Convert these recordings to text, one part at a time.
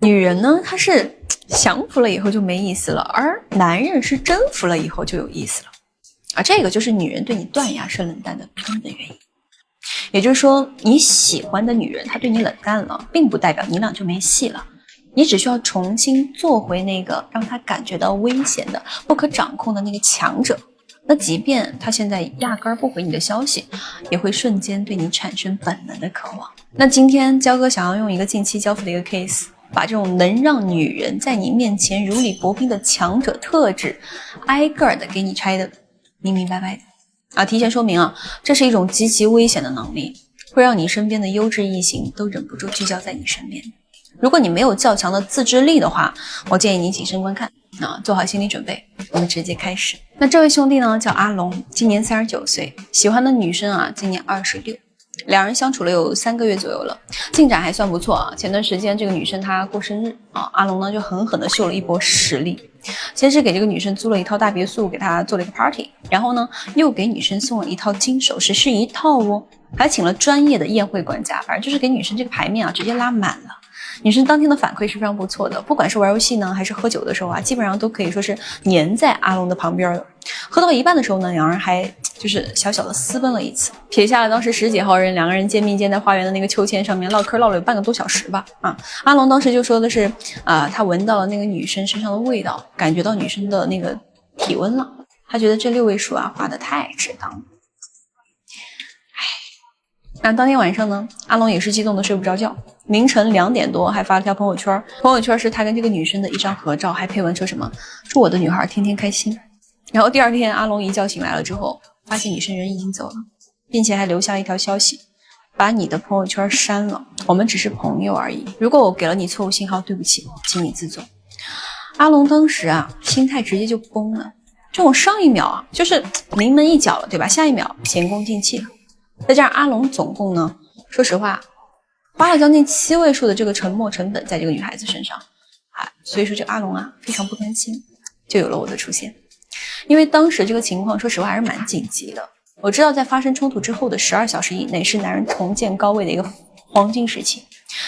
女人呢，她是降服了以后就没意思了，而男人是征服了以后就有意思了。这个就是女人对你断崖式冷淡的根本原因。也就是说，你喜欢的女人她对你冷淡了，并不代表你俩就没戏了。你只需要重新做回那个让她感觉到危险的、不可掌控的那个强者。那即便她现在压根儿不回你的消息，也会瞬间对你产生本能的渴望。那今天焦哥想要用一个近期交付的一个 case， 把这种能让女人在你面前如履薄冰的强者特质，挨个的给你拆的明明白白的。提前说明这是一种极其危险的能力，会让你身边的优质异性都忍不住聚焦在你身边。如果你没有较强的自制力的话，我建议你谨慎观看做好心理准备。我们直接开始。那这位兄弟呢叫阿龙，今年39岁，喜欢的女生今年26，两人相处了有3个月左右了，进展还算不错前段时间这个女生她过生日阿龙呢就狠狠的秀了一波实力。先是给这个女生租了一套大别墅，给她做了一个 party， 然后呢又给女生送了一套金首饰，是一套还请了专业的宴会管家，反正就是给女生这个牌面直接拉满了。女生当天的反馈是非常不错的，不管是玩游戏呢还是喝酒的时候基本上都可以说是黏在阿龙的旁边的。喝到一半的时候呢，两人还就是小小的私奔了一次，撇下了当时10几号人，两个人肩并肩在花园的那个秋千上面唠嗑，唠了有半个多小时吧。阿龙当时就说的是他闻到了那个女生身上的味道，感觉到女生的那个体温了，他觉得这6位数花得太值当了。那当天晚上呢，阿龙也是激动的睡不着觉，凌晨2点多还发了条朋友圈，朋友圈是他跟这个女生的一张合照，还配文说什么祝我的女孩天天开心。然后第二天阿龙一觉醒来了之后，发现女生人已经走了，并且还留下了一条消息，把你的朋友圈删了，我们只是朋友而已，如果我给了你错误信号，对不起，请你自重。阿龙当时心态直接就崩了，这种上一秒就是临门一脚了，对吧？下一秒前功尽弃了。再加上阿龙总共呢，说实话花了将近7位数的这个沉没成本在这个女孩子身上所以说这个阿龙非常不甘心，就有了我的出现。因为当时这个情况说实话还是蛮紧急的，我知道在发生冲突之后的12小时以内是男人重建高位的一个黄金时期，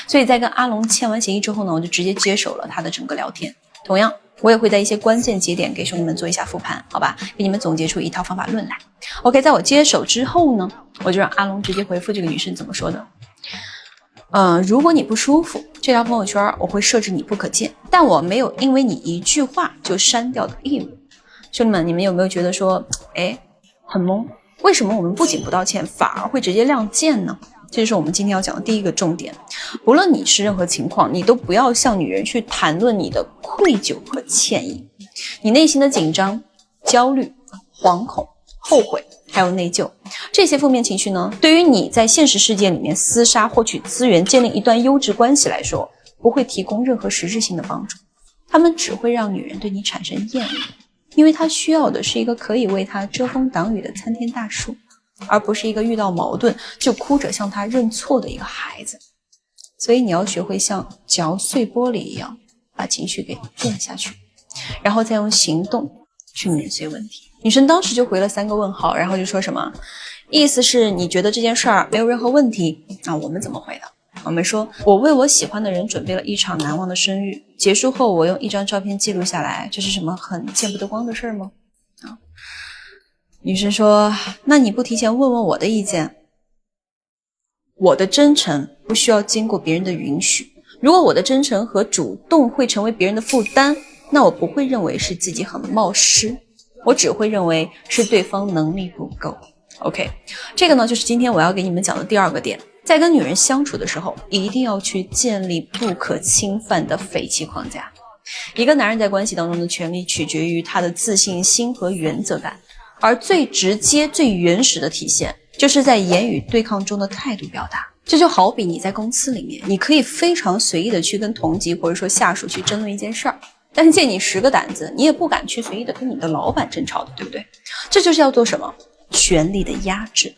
所以在跟阿龙签完协议之后呢，我就直接接手了他的整个聊天。同样我也会在一些关键节点给兄弟们做一下复盘，好吧，给你们总结出一套方法论来。 OK， 在我接手之后呢，我就让阿龙直接回复这个女生怎么说的。如果你不舒服，这条朋友圈我会设置你不可见，但我没有因为你一句话就删掉的义务。兄弟们，你们有没有觉得说很懵，为什么我们不仅不道歉，反而会直接亮剑呢？这就是我们今天要讲的第一个重点。不论你是任何情况，你都不要向女人去谈论你的愧疚和歉意。你内心的紧张、焦虑、惶恐、后悔还有内疚，这些负面情绪呢，对于你在现实世界里面厮杀、获取资源、建立一段优质关系来说，不会提供任何实质性的帮助，他们只会让女人对你产生厌恶，因为她需要的是一个可以为她遮风挡雨的参天大树，而不是一个遇到矛盾就哭着向她认错的一个孩子。所以你要学会像嚼碎玻璃一样，把情绪给咽下去，然后再用行动去碾碎问题。女生当时就回了3个问号，然后就说什么意思是你觉得这件事儿没有任何问题。我们怎么回的？我们说我为我喜欢的人准备了一场难忘的生日，结束后我用一张照片记录下来，这是什么很见不得光的事吗？女生说那你不提前问问我的意见？我的真诚不需要经过别人的允许，如果我的真诚和主动会成为别人的负担，那我不会认为是自己很冒失，我只会认为是对方能力不够。 OK， 这个呢就是今天我要给你们讲的第2个点。在跟女人相处的时候，一定要去建立不可侵犯的匪气框架。一个男人在关系当中的权利取决于他的自信心和原则感，而最直接最原始的体现就是在言语对抗中的态度表达。这就好比你在公司里面，你可以非常随意的去跟同级或者说下属去争论一件事儿，但是借你10个胆子，你也不敢去随意的跟你的老板争吵的，对不对？这就是要做什么？权力的压制。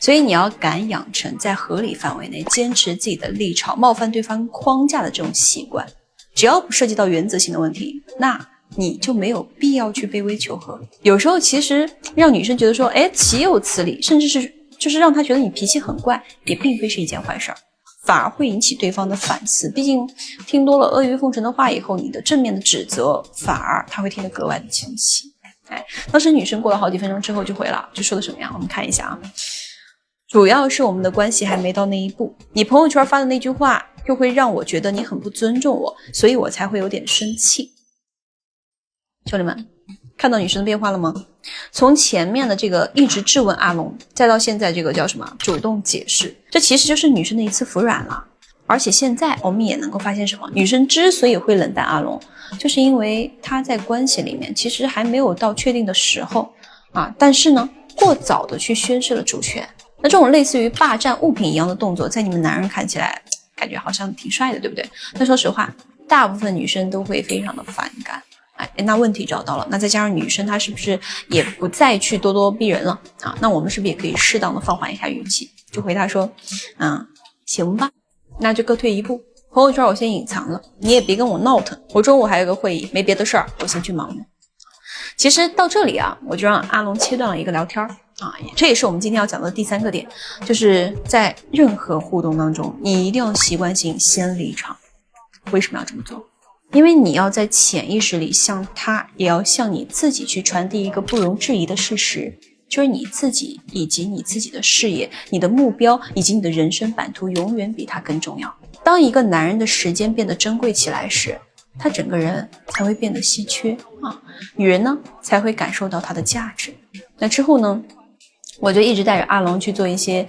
所以你要敢养成在合理范围内坚持自己的立场，冒犯对方框架的这种习惯。只要不涉及到原则性的问题，那你就没有必要去卑微求和。有时候其实让女生觉得说岂有此理，甚至是就是让她觉得你脾气很怪，也并非是一件坏事儿。反而会引起对方的反思。毕竟听多了阿谀奉承的话以后，你的正面的指责反而他会听得格外的清晰。当时女生过了好几分钟之后就回了，就说的什么样？我们看一下啊。主要是我们的关系还没到那一步，你朋友圈发的那句话又会让我觉得你很不尊重我，所以我才会有点生气。兄弟们，看到女生的变化了吗？从前面的这个一直质问阿龙，再到现在这个叫什么主动解释，这其实就是女生的一次服软了。而且现在我们也能够发现什么？女生之所以会冷淡阿龙，就是因为她在关系里面其实还没有到确定的时候啊，但是呢，过早的去宣示了主权。那这种类似于霸占物品一样的动作，在你们男人看起来，感觉好像挺帅的，对不对？但说实话，大部分女生都会非常的反感。那问题找到了，那再加上女生她是不是也不再去咄咄逼人了啊？那我们是不是也可以适当的放缓一下语气，就回答说，行吧，那就各退一步。朋友圈我先隐藏了，你也别跟我闹腾。我中午还有个会议，没别的事儿，我先去忙了。其实到这里啊，我就让阿龙切断了一个聊天啊，这也是我们今天要讲的第3个点，就是在任何互动当中，你一定要习惯性先离场。为什么要这么做？因为你要在潜意识里向他，也要向你自己去传递一个不容置疑的事实，就是你自己以及你自己的事业、你的目标以及你的人生版图永远比他更重要。当一个男人的时间变得珍贵起来时，他整个人才会变得稀缺啊，女人呢才会感受到他的价值。那之后呢，我就一直带着阿龙去做一些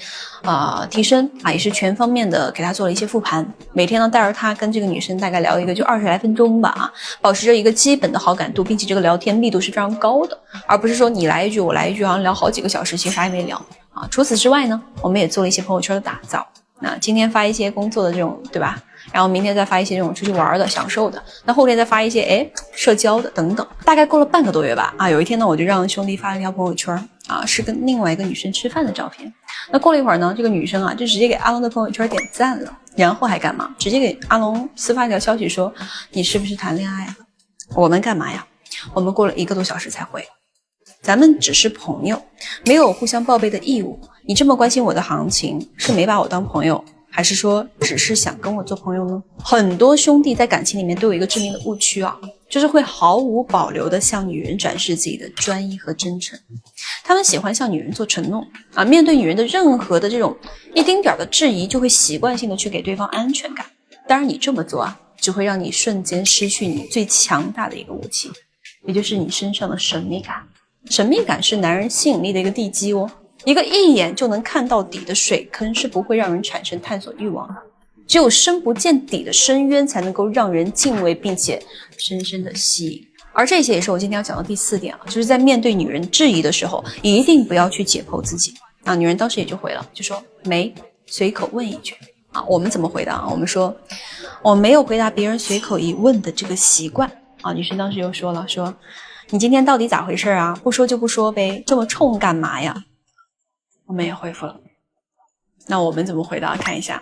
提升啊，也是全方面的给他做了一些复盘。每天呢带着他跟这个女生大概聊一个就20来分钟吧啊，保持着一个基本的好感度，并且这个聊天密度是非常高的，而不是说你来一句我来一句，好像聊好几个小时，其实啥也没聊啊。除此之外呢，我们也做了一些朋友圈的打造。那今天发一些工作的这种，对吧？然后明天再发一些这种出去玩的、享受的，那后天再发一些社交的等等。大概过了半个多月吧啊，有一天呢，我就让兄弟发了一条朋友圈啊，是跟另外一个女生吃饭的照片。那过了一会儿呢，这个女生啊就直接给阿龙的朋友圈点赞了，然后还干嘛？直接给阿龙私发一条消息说：“你是不是谈恋爱了？”我们干嘛呀？我们过了1个多小时才回。咱们只是朋友，没有互相报备的义务。你这么关心我的行情，是没把我当朋友，还是说只是想跟我做朋友呢？很多兄弟在感情里面都有一个致命的误区啊，就是会毫无保留的向女人展示自己的专一和真诚。他们喜欢向女人做承诺啊，面对女人的任何的这种一丁点的质疑，就会习惯性的去给对方安全感。当然你这么做啊，只会让你瞬间失去你最强大的一个武器，也就是你身上的神秘感。神秘感是男人吸引力的一个地基哦，一个一眼就能看到底的水坑是不会让人产生探索欲望的，只有深不见底的深渊才能够让人敬畏并且深深的吸引。而这些也是我今天要讲的第4点啊，就是在面对女人质疑的时候，一定不要去解剖自己啊。女人当时也就回了，就说没，随口问一句啊。我们怎么回答啊？我们说我没有回答别人随口一问的这个习惯啊。女生当时又说了，说你今天到底咋回事啊？不说就不说呗，这么冲干嘛呀？我们也回复了。那我们怎么回答？看一下。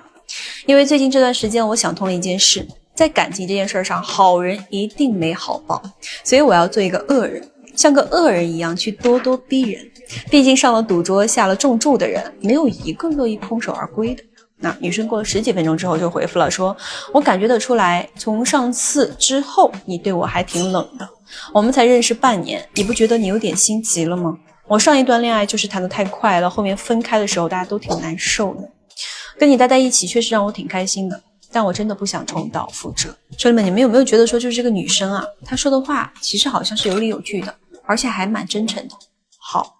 因为最近这段时间我想通了一件事，在感情这件事上，好人一定没好报，所以我要做一个恶人，像个恶人一样去咄咄逼人。毕竟上了赌桌下了重注的人，没有一个乐意空手而归的。那女生过了10几分钟之后就回复了，说我感觉得出来，从上次之后你对我还挺冷的，我们才认识半年，你不觉得你有点心急了吗？我上一段恋爱就是谈得太快了，后面分开的时候大家都挺难受的，跟你待在一起确实让我挺开心的，但我真的不想重蹈覆辙。兄弟们，你们有没有觉得说就是这个女生啊，她说的话其实好像是有理有据的，而且还蛮真诚的。好，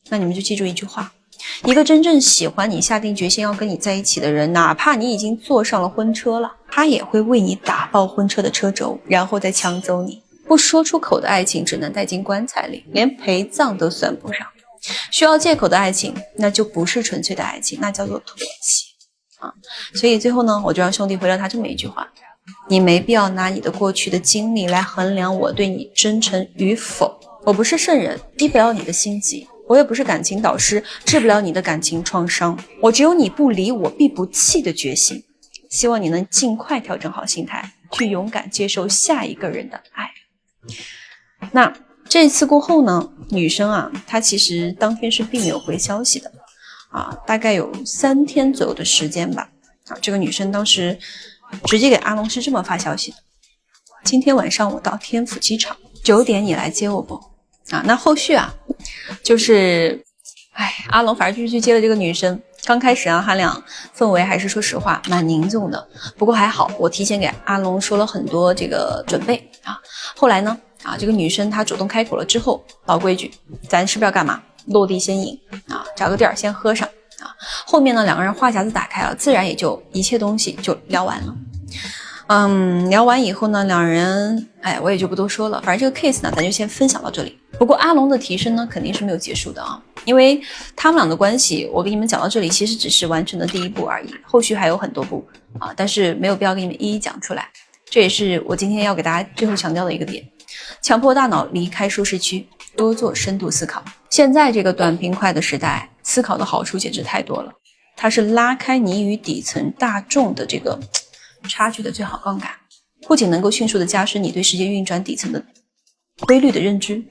那你们就记住一句话，一个真正喜欢你、下定决心要跟你在一起的人，哪怕你已经坐上了婚车了，他也会为你打爆婚车的车轴，然后再抢走你。不说出口的爱情只能带进棺材里，连陪葬都算不上。需要借口的爱情，那就不是纯粹的爱情，那叫做妥协啊。所以最后呢，我就让兄弟回了他这么一句话：你没必要拿你的过去的经历来衡量我对你真诚与否。我不是圣人，医不了你的心急，我也不是感情导师，治不了你的感情创伤。我只有你不离我必不弃的决心。希望你能尽快调整好心态，去勇敢接受下一个人的爱。那这次过后呢，女生啊，她其实当天是并没有回消息的啊，大概有3天左右的时间吧。啊，这个女生当时直接给阿龙是这么发消息的：今天晚上我到天府机场9点你来接我不？啊，那后续啊，就是阿龙反正就是去接了这个女生。刚开始啊，他俩氛围还是说实话蛮凝重的，不过还好，我提前给阿龙说了很多这个准备啊。后来呢，这个女生她主动开口了之后，老规矩，咱是不是要干嘛？落地先饮啊，找个地儿先喝上啊。后面呢，两个人话匣子打开了，自然也就一切东西就聊完了。聊完以后呢，两人我也就不多说了，反正这个 case 呢，咱就先分享到这里。不过阿龙的提升呢，肯定是没有结束的啊，因为他们俩的关系，我给你们讲到这里，其实只是完成的第一步而已，后续还有很多步啊，但是没有必要给你们一一讲出来。这也是我今天要给大家最后强调的一个点：强迫大脑离开舒适区，多做深度思考。现在这个短平快的时代，思考的好处简直太多了，它是拉开你与底层大众的这个差距的最好杠杆，不仅能够迅速的加深你对世界运转底层的规律的认知，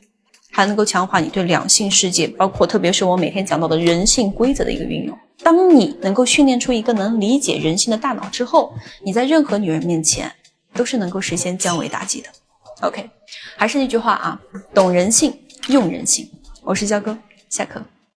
还能够强化你对两性世界，包括特别是我每天讲到的人性规则的一个运用。当你能够训练出一个能理解人性的大脑之后，你在任何女人面前都是能够实现降维打击的。 OK， 还是那句话啊，懂人性用人性。我是焦哥，下课。